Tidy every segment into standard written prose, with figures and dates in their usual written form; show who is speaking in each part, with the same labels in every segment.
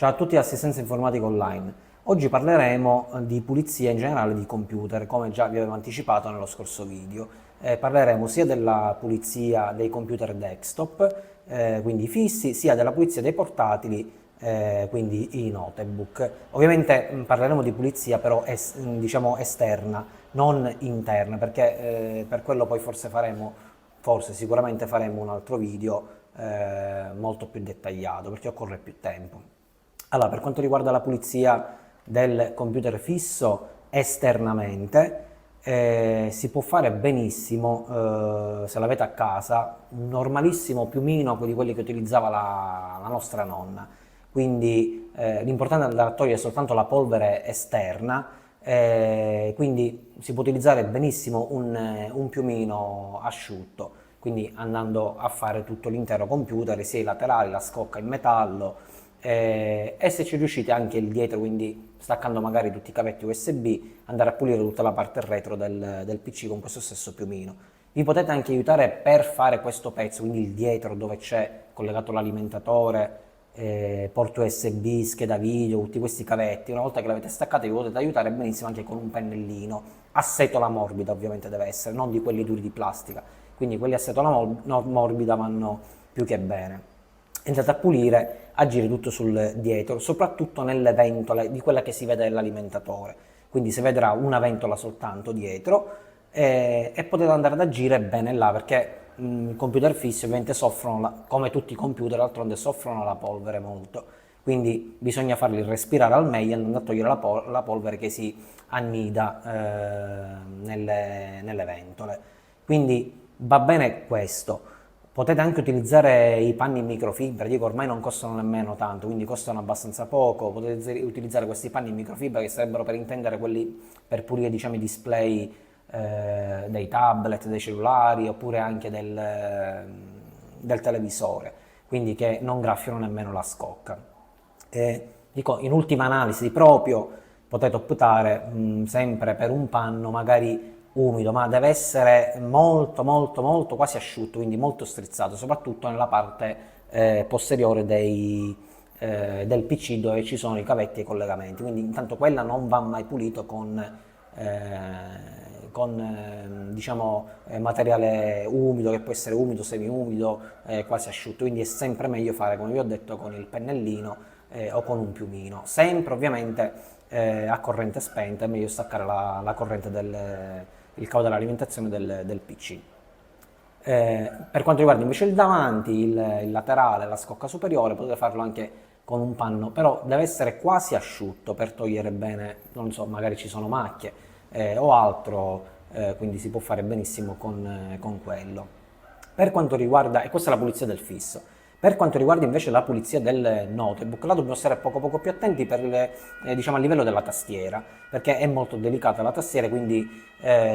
Speaker 1: Ciao a tutti assistenza informatica online. Oggi parleremo di pulizia in generale di computer, come già vi avevo anticipato nello scorso video. Parleremo sia della pulizia dei computer desktop, quindi fissi, sia della pulizia dei portatili, quindi i notebook. Ovviamente parleremo di pulizia però diciamo esterna, non interna, perché per quello poi sicuramente faremo un altro video molto più dettagliato, perché occorre più tempo. Allora, per quanto riguarda la pulizia del computer fisso esternamente, si può fare benissimo, se l'avete a casa, un normalissimo piumino di quelli che utilizzava la nostra nonna. Quindi l'importante è andare a togliere soltanto la polvere esterna, quindi si può utilizzare benissimo un piumino asciutto, quindi andando a fare tutto l'intero computer, sia i laterali, la scocca in metallo, e se ci riuscite anche il dietro, quindi staccando magari tutti i cavetti USB, andare a pulire tutta la parte retro del PC con questo stesso piumino. Vi potete anche aiutare per fare questo pezzo, quindi il dietro dove c'è collegato l'alimentatore, porto USB, scheda video, tutti questi cavetti. Una volta che l'avete staccato vi potete aiutare benissimo anche con un pennellino, a setola morbida ovviamente deve essere, non di quelli duri di plastica, quindi quelli a setola morbida vanno più che bene. Entrate a pulire, a girare tutto sul dietro, soprattutto nelle ventole di quella che si vede nell'alimentatore, quindi si vedrà una ventola soltanto dietro, e potete andare ad agire bene là, perché i computer fissi ovviamente soffrono, come tutti i computer d'altronde soffrono la polvere molto, quindi bisogna farli respirare al meglio andando a togliere la polvere che si annida nelle ventole. Quindi va bene questo. Potete anche utilizzare i panni in microfibra, dico ormai non costano nemmeno tanto, quindi costano abbastanza poco. Potete utilizzare questi panni in microfibra, che sarebbero, per intendere, quelli per pulire, diciamo, i display dei tablet, dei cellulari, oppure anche del televisore, quindi che non graffiano nemmeno la scocca. Dico, in ultima analisi proprio potete optare sempre per un panno magari umido, ma deve essere molto molto molto quasi asciutto, quindi molto strizzato, soprattutto nella parte posteriore del PC, dove ci sono i cavetti e i collegamenti. Quindi intanto quella non va mai pulito con diciamo, materiale umido, che può essere umido, semi-umido, quasi asciutto. Quindi è sempre meglio fare, come vi ho detto, con il pennellino o con un piumino. Sempre ovviamente a corrente spenta, è meglio staccare la corrente il cavo dell'alimentazione del PC. Per quanto riguarda invece il davanti, il laterale, la scocca superiore, potete farlo anche con un panno, però deve essere quasi asciutto per togliere bene, non so, magari ci sono macchie o altro, quindi si può fare benissimo con quello. Per quanto riguarda, e questa è la pulizia del fisso, per quanto riguarda invece la pulizia del notebook, là dobbiamo stare poco più attenti diciamo, a livello della tastiera, perché è molto delicata la tastiera, quindi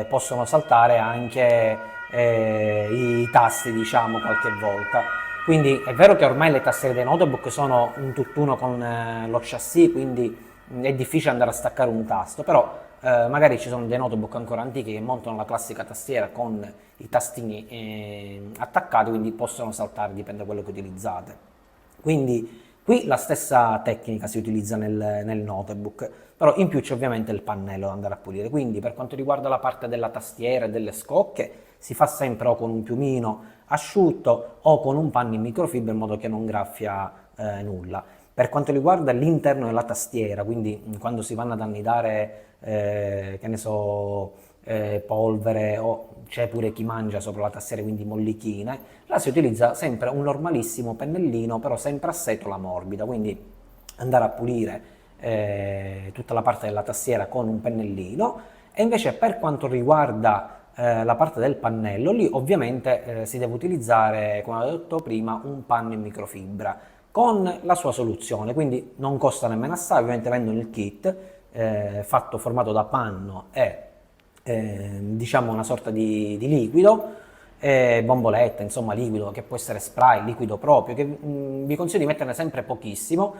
Speaker 1: possono saltare anche i tasti, diciamo, qualche volta. Quindi è vero che ormai le tastiere dei notebook sono un tutt'uno con lo chassis, quindi è difficile andare a staccare un tasto, però magari ci sono dei notebook ancora antichi che montano la classica tastiera con i tastini attaccati, quindi possono saltare, dipende da quello che utilizzate. Quindi qui la stessa tecnica si utilizza nel notebook, però in più c'è ovviamente il pannello da andare a pulire. Quindi per quanto riguarda la parte della tastiera e delle scocche, si fa sempre o con un piumino asciutto o con un panno in microfibra, in modo che non graffia nulla. Per quanto riguarda l'interno della tastiera, quindi quando si vanno ad annidare, che ne so, polvere, o c'è pure chi mangia sopra la tastiera, quindi mollichine, là si utilizza sempre un normalissimo pennellino, però sempre a setola morbida, quindi andare a pulire tutta la parte della tastiera con un pennellino. E invece per quanto riguarda la parte del pannello, lì ovviamente si deve utilizzare, come ho detto prima, un panno in microfibra con la sua soluzione, quindi non costa nemmeno assai, ovviamente vendono il kit formato da panno e diciamo una sorta di liquido, bomboletta, insomma liquido, che può essere spray, liquido proprio, che vi consiglio di metterne sempre pochissimo,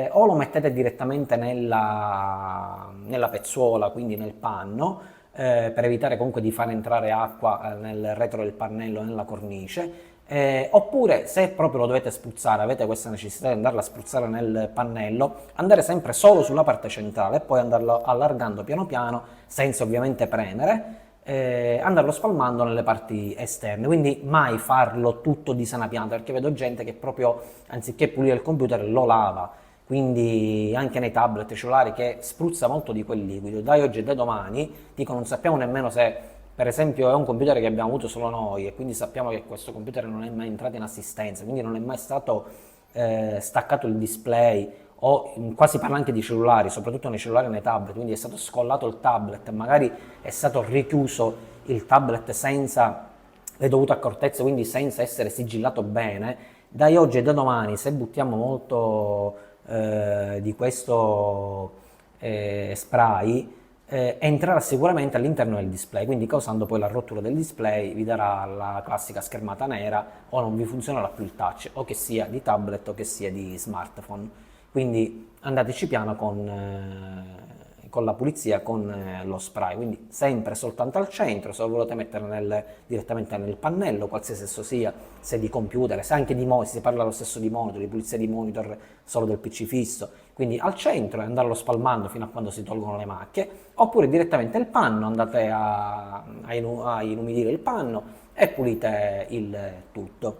Speaker 1: o lo mettete direttamente nella pezzuola, quindi nel panno, per evitare comunque di far entrare acqua nel retro del pannello, nella cornice, Oppure se proprio lo dovete spruzzare, avete questa necessità di andarlo a spruzzare nel pannello, andare sempre solo sulla parte centrale e poi andarlo allargando piano piano, senza ovviamente premere, andarlo spalmando nelle parti esterne, quindi mai farlo tutto di sana pianta, perché vedo gente che proprio anziché pulire il computer lo lava, quindi anche nei tablet, cellulari, che spruzza molto di quel liquido. Dai oggi e da domani, dico, non sappiamo nemmeno se per esempio è un computer che abbiamo avuto solo noi e quindi sappiamo che questo computer non è mai entrato in assistenza, quindi non è mai stato staccato il display, o qua si parla anche di cellulari, soprattutto nei cellulari e nei tablet, quindi è stato scollato il tablet, magari è stato richiuso il tablet senza le dovute accortezze, quindi senza essere sigillato bene. Dai oggi e da domani, se buttiamo molto di questo spray, entrerà sicuramente all'interno del display, quindi causando poi la rottura del display, vi darà la classica schermata nera o non vi funzionerà più il touch, o che sia di tablet o che sia di smartphone. Quindi andateci piano con la pulizia, con lo spray, quindi sempre soltanto al centro, se lo volete mettere direttamente nel pannello, qualsiasi esso sia, se di computer, se anche di monitor, si parla lo stesso di monitor, di pulizia di monitor solo del PC fisso, quindi al centro e andarlo spalmando fino a quando si tolgono le macchie, oppure direttamente il panno, andate a inumidire il panno e pulite il tutto.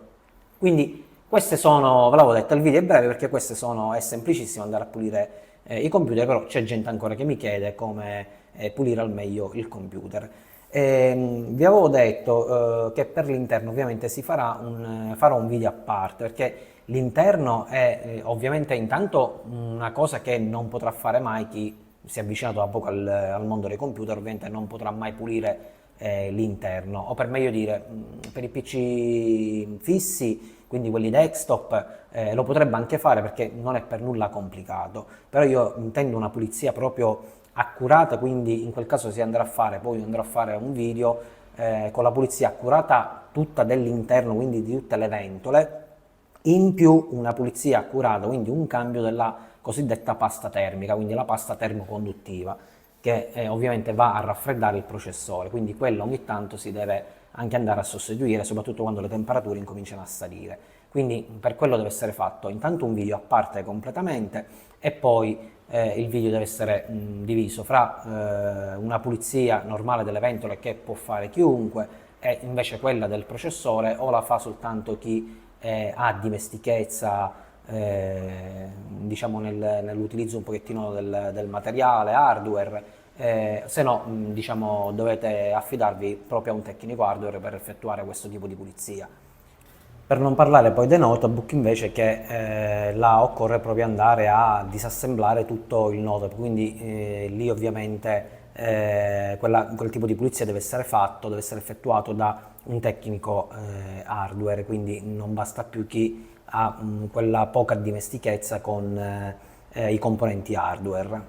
Speaker 1: Quindi queste sono, ve l'avevo detto, il video è breve perché è semplicissimo andare a pulire i computer, però c'è gente ancora che mi chiede come pulire al meglio il computer. Vi avevo detto che per l'interno ovviamente farò un video a parte, perché l'interno è ovviamente intanto una cosa che non potrà fare mai chi si è avvicinato da poco al mondo dei computer, ovviamente non potrà mai pulire l'interno, o per meglio dire, per i PC fissi, quindi quelli desktop, lo potrebbe anche fare perché non è per nulla complicato, però io intendo una pulizia proprio accurata, quindi in quel caso poi andrò a fare un video con la pulizia accurata tutta dell'interno, quindi di tutte le ventole, in più una pulizia accurata, quindi un cambio della cosiddetta pasta termica, quindi la pasta termoconduttiva, che ovviamente va a raffreddare il processore, quindi quello ogni tanto si deve anche andare a sostituire, soprattutto quando le temperature incominciano a salire. Quindi per quello deve essere fatto intanto un video a parte completamente, e poi il video deve essere diviso fra una pulizia normale delle ventole che può fare chiunque, e invece quella del processore o la fa soltanto chi ha dimestichezza diciamo nell'utilizzo un pochettino del materiale, hardware, se no diciamo dovete affidarvi proprio a un tecnico hardware per effettuare questo tipo di pulizia. Per non parlare poi dei notebook invece, che là occorre proprio andare a disassemblare tutto il notebook, quindi lì ovviamente quel tipo di pulizia deve essere effettuato da un tecnico hardware, quindi non basta più chi ha quella poca dimestichezza con i componenti hardware.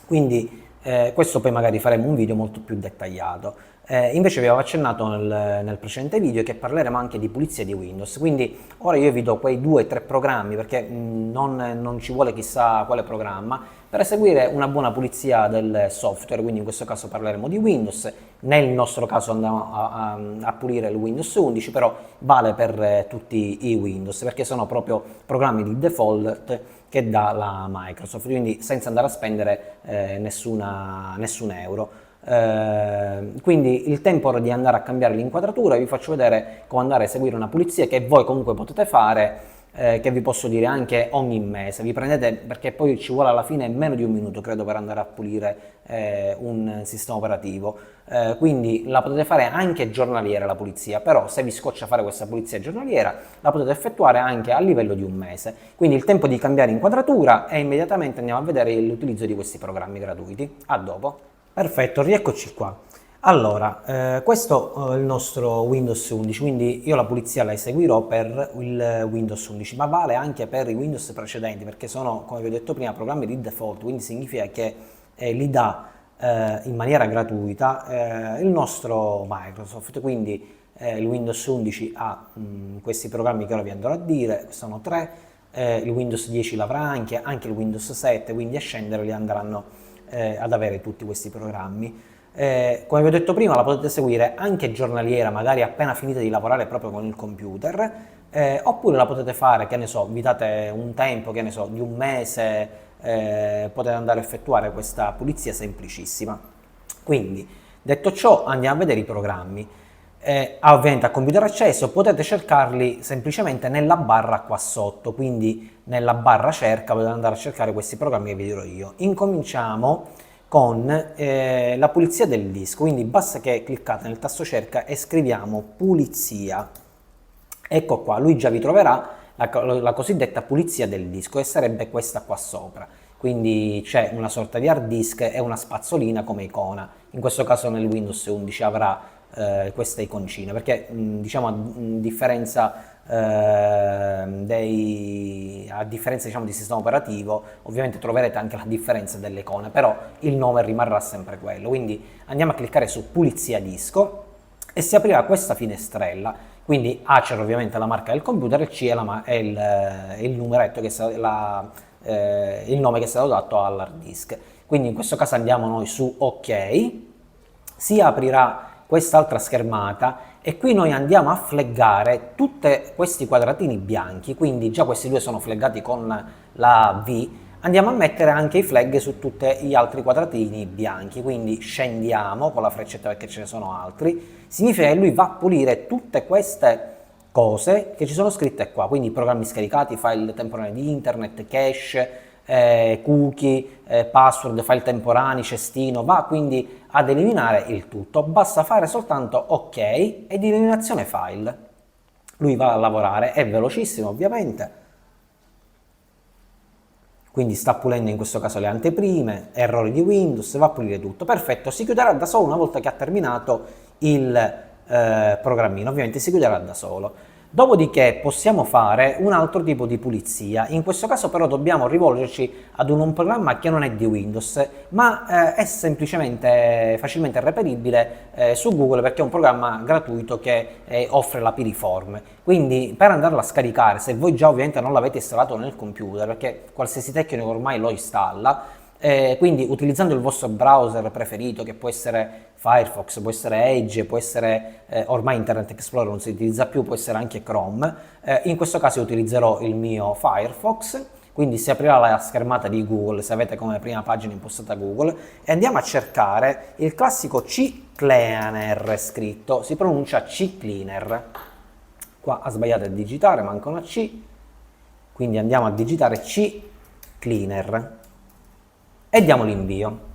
Speaker 1: Quindi questo poi magari faremo un video molto più dettagliato. Invece vi avevo accennato nel precedente video che parleremo anche di pulizia di Windows, quindi ora io vi do quei 2-3 programmi, perché non ci vuole chissà quale programma, per eseguire una buona pulizia del software, quindi in questo caso parleremo di Windows, nel nostro caso andiamo a pulire il Windows 11, però vale per tutti i Windows, perché sono proprio programmi di default che dà la Microsoft, quindi senza andare a spendere nessun euro. Quindi il tempo ora di andare a cambiare l'inquadratura, vi faccio vedere come andare a eseguire una pulizia che voi comunque potete fare, che vi posso dire anche ogni mese. Vi prendete, perché poi ci vuole alla fine meno di un minuto credo per andare a pulire un sistema operativo, quindi la potete fare anche giornaliera la pulizia, però se vi scoccia fare questa pulizia giornaliera la potete effettuare anche a livello di un mese, quindi il tempo di cambiare inquadratura, e immediatamente andiamo a vedere l'utilizzo di questi programmi gratuiti. A dopo. Perfetto, rieccoci qua. Allora, questo è il nostro Windows 11, quindi io la pulizia la eseguirò per il Windows 11, ma vale anche per i Windows precedenti, perché sono, come vi ho detto prima, programmi di default, quindi significa che li dà in maniera gratuita il nostro Microsoft, quindi il Windows 11 ha questi programmi che ora vi andrò a dire, sono 3, il Windows 10 l'avrà anche il Windows 7, quindi a scendere li andranno ad avere tutti questi programmi. Come vi ho detto prima, la potete seguire anche giornaliera, magari appena finite di lavorare proprio con il computer, oppure la potete fare, che ne so, vi date un tempo, che ne so, di un mese, potete andare a effettuare questa pulizia semplicissima. Quindi, detto ciò, andiamo a vedere i programmi. Ovviamente a computer acceso potete cercarli semplicemente nella barra qua sotto, quindi nella barra cerca potete andare a cercare questi programmi che vi dirò io. Incominciamo con la pulizia del disco, quindi basta che cliccate nel tasto cerca e scriviamo pulizia. Ecco qua, lui già vi troverà la cosiddetta pulizia del disco, e sarebbe questa qua sopra. Quindi c'è una sorta di hard disk e una spazzolina come icona. In questo caso nel Windows 11 avrà queste iconcine, perché diciamo a differenza diciamo, di sistema operativo, ovviamente troverete anche la differenza delle icone, però il nome rimarrà sempre quello. Quindi andiamo a cliccare su pulizia disco e si aprirà questa finestrella. Quindi A c'è ovviamente la marca del computer, e C è il numeretto che il nome che è stato dato all'hard disk. Quindi in questo caso andiamo noi su OK, si aprirà quest'altra schermata e qui noi andiamo a flaggare tutti questi quadratini bianchi, quindi già questi due sono flaggati con la V, andiamo a mettere anche i flag su tutti gli altri quadratini bianchi, quindi scendiamo con la freccetta perché ce ne sono altri, significa che lui va a pulire tutte queste cose che ci sono scritte qua, quindi programmi scaricati, file temporanei di internet, cache, cookie, password, file temporanei, cestino, va quindi ad eliminare il tutto. Basta fare soltanto OK ed eliminazione file. Lui va a lavorare, è velocissimo ovviamente, quindi sta pulendo in questo caso le anteprime, errori di Windows, va a pulire tutto. Perfetto, si chiuderà da solo una volta che ha terminato il programmino, ovviamente si chiuderà da solo. Dopodiché possiamo fare un altro tipo di pulizia, in questo caso però dobbiamo rivolgerci ad un programma che non è di Windows, ma è semplicemente facilmente reperibile su Google, perché è un programma gratuito che offre la Piriform. Quindi per andarla a scaricare, se voi già ovviamente non l'avete installato nel computer, perché qualsiasi tecnico ormai lo installa, quindi utilizzando il vostro browser preferito, che può essere Firefox, può essere Edge, può essere ormai Internet Explorer non si utilizza più, può essere anche Chrome, in questo caso utilizzerò il mio Firefox, quindi si aprirà la schermata di Google se avete come prima pagina impostata Google, e andiamo a cercare il classico CCleaner scritto, si pronuncia CCleaner, qua ha sbagliato a digitare, manca una C, quindi andiamo a digitare CCleaner e diamo l'invio.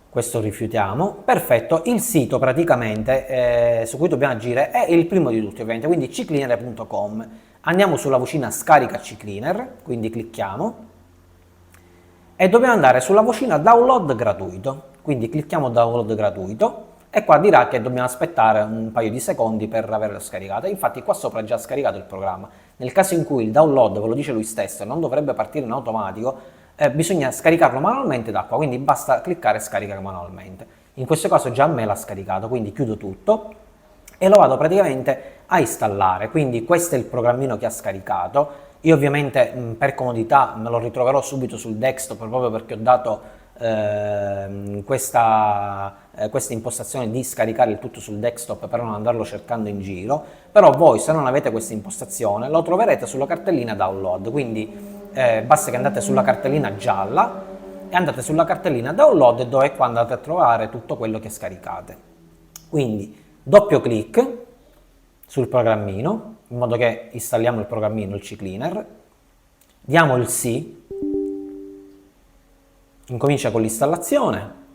Speaker 1: Questo rifiutiamo. Perfetto, il sito praticamente su cui dobbiamo agire è il primo di tutti ovviamente, quindi ccleaner.com. Andiamo sulla vocina scarica ccleaner, quindi clicchiamo e dobbiamo andare sulla vocina download gratuito, quindi clicchiamo download gratuito e qua dirà che dobbiamo aspettare un paio di secondi per averlo scaricato. Infatti qua sopra è già scaricato il programma. Nel caso in cui il download, ve lo dice lui stesso, non dovrebbe partire in automatico, bisogna scaricarlo manualmente da qua, quindi basta cliccare scarica manualmente. In questo caso già a me l'ha scaricato, quindi chiudo tutto e lo vado praticamente a installare. Quindi questo è il programmino che ha scaricato. Io ovviamente per comodità me lo ritroverò subito sul desktop, proprio perché ho dato questa impostazione di scaricare il tutto sul desktop per non andarlo cercando in giro. Però voi, se non avete questa impostazione, lo troverete sulla cartellina download, quindi basta che andate sulla cartellina gialla e andate sulla cartellina download, dove è qua andate a trovare tutto quello che scaricate. Quindi doppio clic sul programmino in modo che installiamo il programmino, il CCleaner, diamo il sì, incomincia con l'installazione.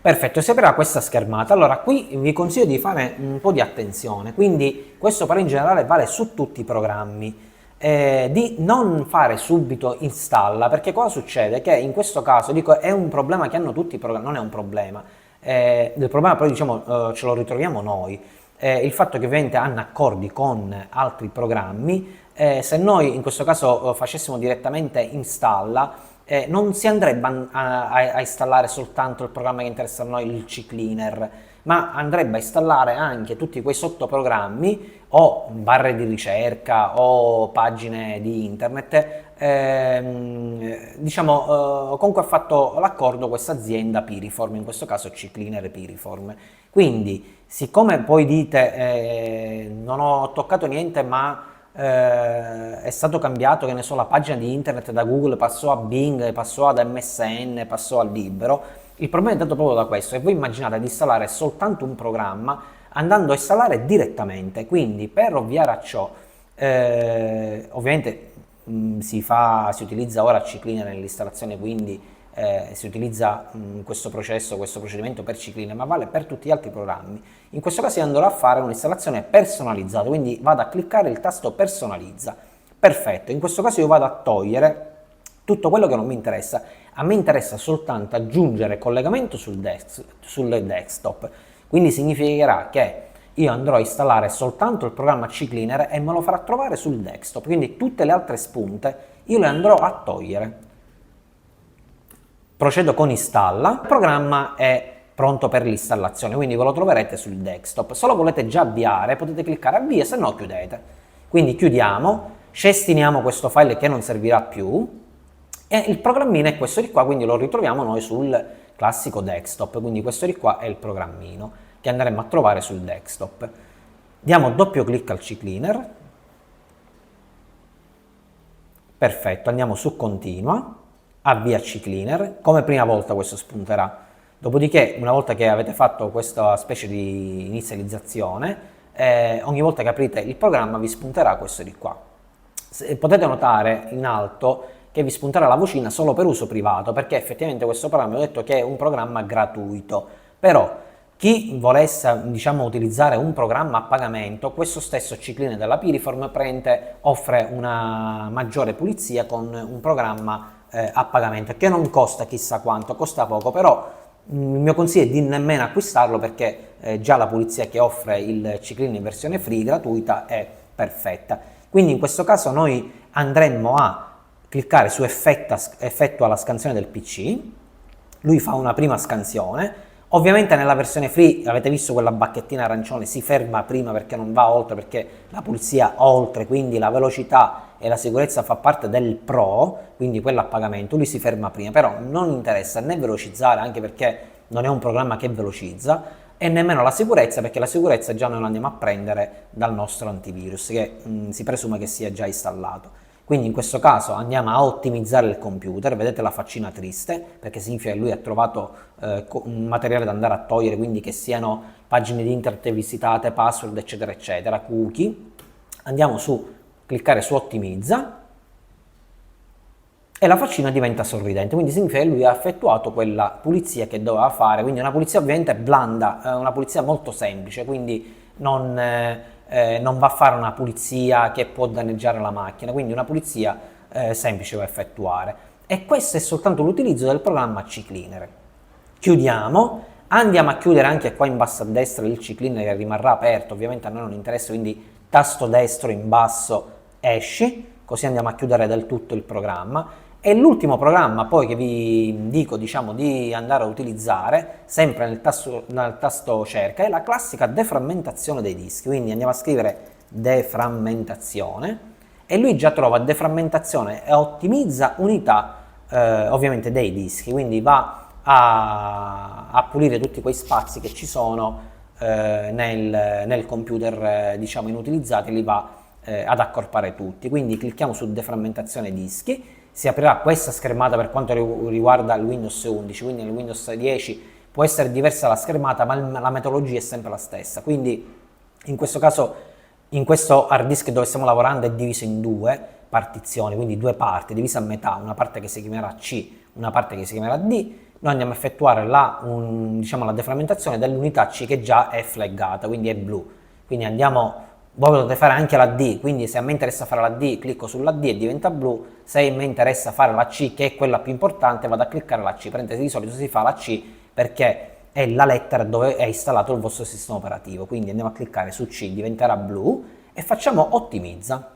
Speaker 1: Perfetto, si aprirà questa schermata. Allora, qui vi consiglio di fare un po' di attenzione, quindi questo però in generale vale su tutti i programmi, di non fare subito installa, perché cosa succede? Che in questo caso, dico, è un problema che hanno tutti i programmi, non è un problema, il problema però diciamo ce lo ritroviamo noi, il fatto che ovviamente hanno accordi con altri programmi, se noi in questo caso facessimo direttamente installa, non si andrebbe a installare soltanto il programma che interessa a noi, il CCleaner, ma andrebbe a installare anche tutti quei sottoprogrammi o barre di ricerca o pagine di internet, diciamo, con cui ha fatto l'accordo questa azienda Piriform, in questo caso CCleaner Piriform. Quindi, siccome poi dite non ho toccato niente, ma è stato cambiato, che ne so, la pagina di internet da Google passò a Bing, passò ad MSN, passò al Libero, il problema è dato proprio da questo, e voi immaginate di installare soltanto un programma andando a installare direttamente. Quindi, per ovviare a ciò, ovviamente si utilizza ora CCleaner nell'installazione, quindi si utilizza questo procedimento per CCleaner, ma vale per tutti gli altri programmi. In questo caso io andrò a fare un'installazione personalizzata, quindi vado a cliccare il tasto personalizza. Perfetto, in questo caso io vado a togliere tutto quello che non mi interessa. A me interessa soltanto aggiungere collegamento sul desktop, quindi significherà che io andrò a installare soltanto il programma CCleaner e me lo farà trovare sul desktop, quindi tutte le altre spunte io le andrò a togliere. Procedo con installa, il programma è pronto per l'installazione, quindi ve lo troverete sul desktop. Se lo volete già avviare potete cliccare avvia, se no chiudete. Quindi chiudiamo, cestiniamo questo file che non servirà più e il programmino è questo di qua, quindi lo ritroviamo noi sul classico desktop, quindi questo di qua è il programmino che andremo a trovare sul desktop. Diamo doppio clic al CCleaner, perfetto, andiamo su continua, avvia CCleaner, come prima volta questo spunterà, dopodiché una volta che avete fatto questa specie di inizializzazione, ogni volta che aprite il programma vi spunterà questo di qua. Potete notare in alto che vi spunterà la vocina solo per uso privato, perché effettivamente questo programma, ho detto che è un programma gratuito, però chi volesse, diciamo, utilizzare un programma a pagamento, questo stesso CCleaner della Piriform offre una maggiore pulizia con un programma a pagamento che non costa chissà quanto, costa poco, però il mio consiglio è di nemmeno acquistarlo, perché già la pulizia che offre il CCleaner in versione free gratuita è perfetta. Quindi in questo caso noi andremmo a cliccare su effettua la scansione del PC, lui fa una prima scansione. Ovviamente nella versione free, avete visto quella bacchettina arancione, si ferma prima perché non va oltre, perché la pulizia oltre, quindi la velocità e la sicurezza fa parte del Pro, quindi quella a pagamento, lui si ferma prima, però non interessa né velocizzare, anche perché non è un programma che velocizza, e nemmeno la sicurezza, perché la sicurezza già noi la andiamo a prendere dal nostro antivirus, che si presume che sia già installato. Quindi in questo caso andiamo a ottimizzare il computer, vedete la faccina triste, perché significa che lui ha trovato un materiale da andare a togliere, quindi che siano pagine di internet visitate, password, eccetera, eccetera, cookie. Andiamo su, cliccare su ottimizza, e la faccina diventa sorridente, quindi significa che lui ha effettuato quella pulizia che doveva fare, quindi una pulizia ovviamente blanda, una pulizia molto semplice, quindi non va a fare una pulizia che può danneggiare la macchina, quindi una pulizia semplice va a effettuare. E questo è soltanto l'utilizzo del programma CCleaner. Chiudiamo, andiamo a chiudere anche qua in basso a destra il CCleaner, che rimarrà aperto, ovviamente a noi non interessa, quindi tasto destro in basso esci, così andiamo a chiudere del tutto il programma. E l'ultimo programma poi che vi dico, diciamo, di andare a utilizzare, sempre nel tasto cerca, è la classica deframmentazione dei dischi. Quindi andiamo a scrivere deframmentazione e lui già trova deframmentazione e ottimizza unità ovviamente dei dischi, quindi va a pulire tutti quei spazi che ci sono nel computer diciamo inutilizzati, li va ad accorpare tutti. Quindi clicchiamo su deframmentazione dischi, si aprirà questa schermata per quanto riguarda il Windows 11, quindi nel Windows 10 può essere diversa la schermata, ma la metodologia è sempre la stessa. Quindi in questo caso, in questo hard disk dove stiamo lavorando, è diviso in due partizioni, quindi due parti, divisa a metà, una parte che si chiamerà C, una parte che si chiamerà D. Noi andiamo a effettuare diciamo, la deframmentazione dell'unità C, che già è flaggata, quindi è blu. Quindi andiamo. Voi potete fare anche la D, quindi se a me interessa fare la D, clicco sulla D e diventa blu. Se a me interessa fare la C, che è quella più importante, vado a cliccare la C. Di solito si fa la C perché è la lettera dove è installato il vostro sistema operativo. Quindi andiamo a cliccare su C, diventerà blu, e facciamo ottimizza.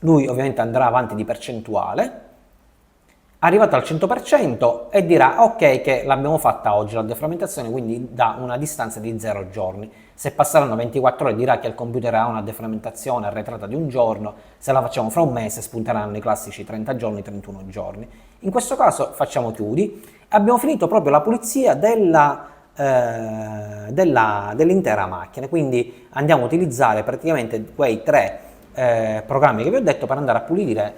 Speaker 1: Lui ovviamente andrà avanti di percentuale, arrivato al 100% e dirà ok che l'abbiamo fatta oggi la deframmentazione, quindi da una distanza di 0 giorni. Se passeranno 24 ore dirà che il computer ha una deframmentazione arretrata di un giorno, se la facciamo fra un mese spunteranno i classici 30 giorni, 31 giorni. In questo caso facciamo chiudi e abbiamo finito proprio la pulizia dell'intera macchina, quindi andiamo a utilizzare praticamente quei tre programmi che vi ho detto per andare a pulire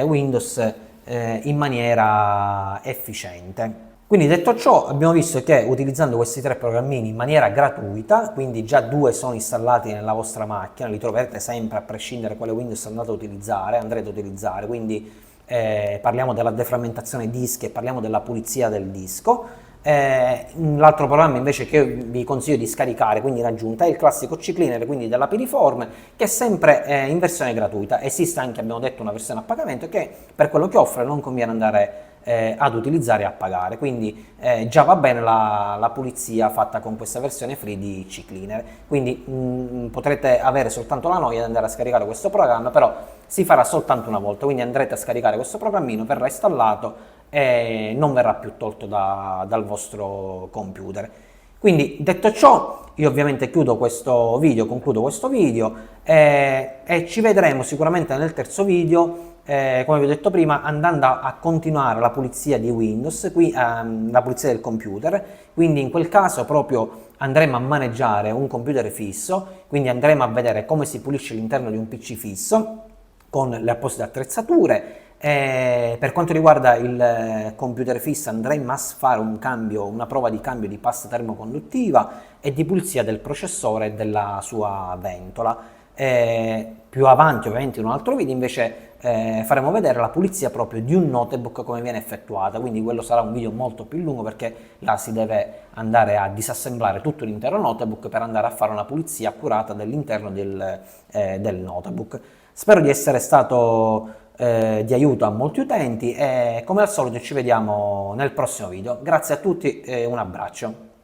Speaker 1: Windows in maniera efficiente. Quindi detto ciò, abbiamo visto che utilizzando questi tre programmini in maniera gratuita, quindi già due sono installati nella vostra macchina, li troverete sempre a prescindere quale Windows andrete a utilizzare, quindi parliamo della deframmentazione dischi e parliamo della pulizia del disco. L'altro programma invece che vi consiglio di scaricare, quindi in aggiunta, è il classico CCleaner, quindi della Piriform, che è sempre in versione gratuita. Esiste anche, abbiamo detto, una versione a pagamento che per quello che offre non conviene andare ad utilizzare e a pagare, quindi già va bene la pulizia fatta con questa versione free di CCleaner, quindi potrete avere soltanto la noia di andare a scaricare questo programma, però si farà soltanto una volta, quindi andrete a scaricare questo programmino, verrà installato e non verrà più tolto dal vostro computer. Quindi detto ciò, io ovviamente concludo questo video e ci vedremo sicuramente nel terzo video, come vi ho detto prima, andando a continuare la pulizia di Windows, la pulizia del computer, quindi in quel caso proprio andremo a maneggiare un computer fisso, quindi andremo a vedere come si pulisce all'interno di un PC fisso con le apposite attrezzature. Per quanto riguarda il computer fisso andremo a fare una prova di cambio di pasta termoconduttiva e di pulizia del processore e della sua ventola. Più avanti ovviamente in un altro video invece faremo vedere la pulizia proprio di un notebook come viene effettuata, quindi quello sarà un video molto più lungo perché là si deve andare a disassemblare tutto l'intero notebook per andare a fare una pulizia accurata dell'interno del notebook. Spero di essere stato di aiuto a molti utenti e come al solito ci vediamo nel prossimo video. Grazie a tutti e un abbraccio.